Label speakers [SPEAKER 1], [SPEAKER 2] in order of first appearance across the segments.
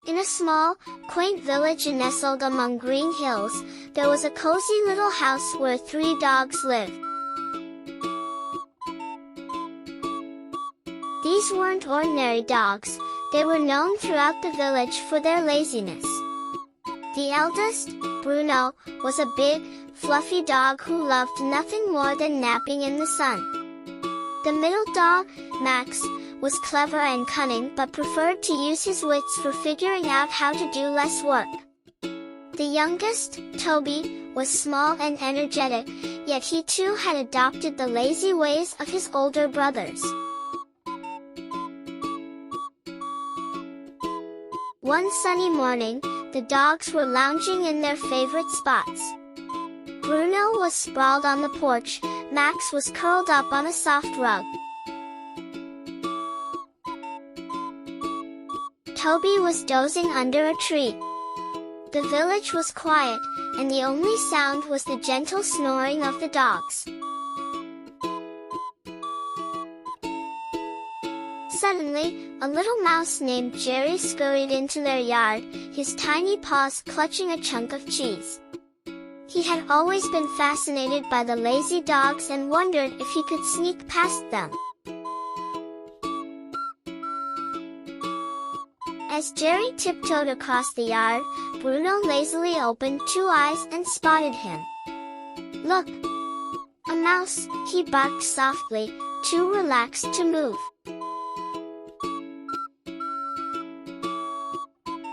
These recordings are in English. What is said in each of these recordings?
[SPEAKER 1] In a small, quaint village nestled among green hills, there was a cozy little house where 3 dogs lived. These weren't ordinary dogs, they were known throughout the village for their laziness. The eldest, Bruno, was a big, fluffy dog who loved nothing more than napping in the sun. The middle dog, Max, was clever and cunning but preferred to use his wits for figuring out how to do less work. The youngest, Toby, was small and energetic, yet he too had adopted the lazy ways of his older brothers. One sunny morning, the dogs were lounging in their favorite spots. Bruno was sprawled on the porch, Max was curled up on a soft rug. Toby was dozing under a tree. The village was quiet, and the only sound was the gentle snoring of the dogs. Suddenly, a little mouse named Jerry scurried into their yard, his tiny paws clutching a chunk of cheese. He had always been fascinated by the lazy dogs and wondered if he could sneak past them. As Jerry tiptoed across the yard, Bruno lazily opened 2 eyes and spotted him. "Look! A mouse," he barked softly, too relaxed to move.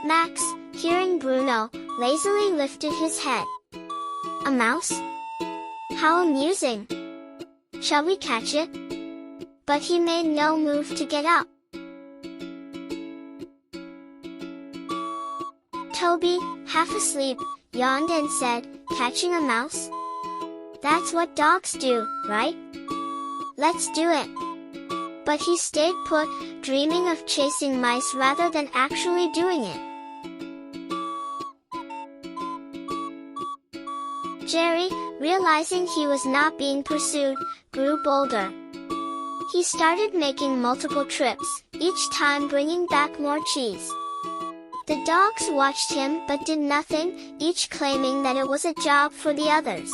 [SPEAKER 1] Max, hearing Bruno, lazily lifted his head. "A mouse? How amusing! Shall we catch it?" But he made no move to get up. Toby, half asleep, yawned and said, "Catching a mouse? That's what dogs do, right? Let's do it." But he stayed put, dreaming of chasing mice rather than actually doing it. Jerry, realizing he was not being pursued, grew bolder. He started making multiple trips, each time bringing back more cheese. The dogs watched him but did nothing, each claiming that it was a job for the others.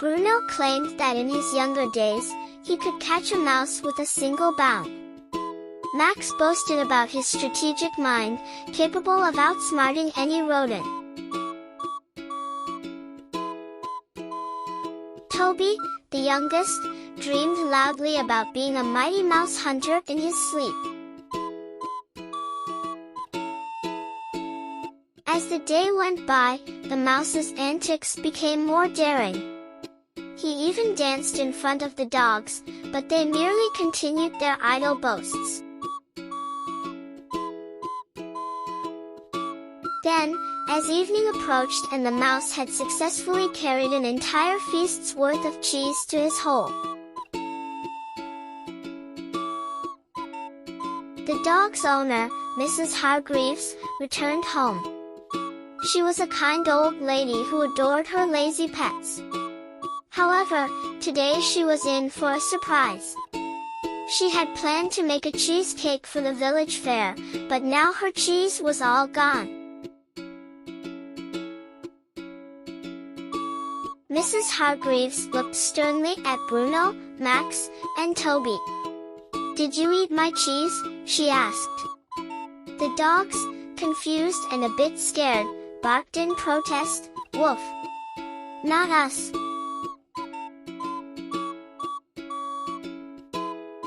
[SPEAKER 1] Bruno claimed that in his younger days, he could catch a mouse with a single bound. Max boasted about his strategic mind, capable of outsmarting any rodent. Toby, the youngest, dreamed loudly about being a mighty mouse hunter in his sleep. As the day went by, the mouse's antics became more daring. He even danced in front of the dogs, but they merely continued their idle boasts. Then, as evening approached and the mouse had successfully carried an entire feast's worth of cheese to his hole, the dog's owner, Mrs. Hargreaves, returned home. She was a kind old lady who adored her lazy pets. However, today she was in for a surprise. She had planned to make a cheesecake for the village fair, but now her cheese was all gone. Mrs. Hargreaves looked sternly at Bruno, Max, and Toby. "Did you eat my cheese?" she asked. The dogs, confused and a bit scared, barked in protest, "Woof! Not us!"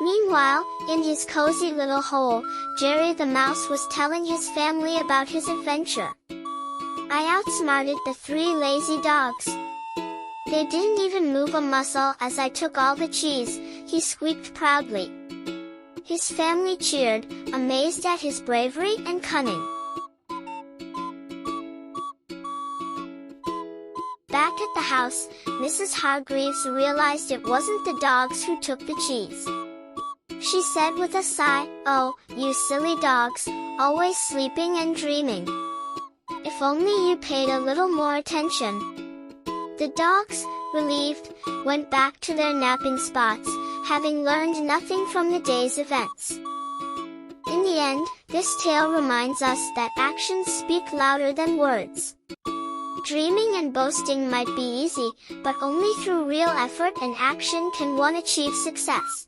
[SPEAKER 1] Meanwhile, in his cozy little hole, Jerry the mouse was telling his family about his adventure. "I outsmarted the 3 lazy dogs. They didn't even move a muscle as I took all the cheese," he squeaked proudly. His family cheered, amazed at his bravery and cunning. Back at the house, Mrs. Hargreaves realized it wasn't the dogs who took the cheese. She said with a sigh, "Oh, you silly dogs, always sleeping and dreaming. If only you paid a little more attention." The dogs, relieved, went back to their napping spots, having learned nothing from the day's events. In the end, this tale reminds us that actions speak louder than words. Dreaming and boasting might be easy, but only through real effort and action can one achieve success.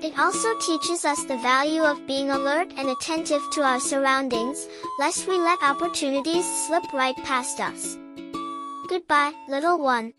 [SPEAKER 1] It also teaches us the value of being alert and attentive to our surroundings, lest we let opportunities slip right past us. Goodbye, little one.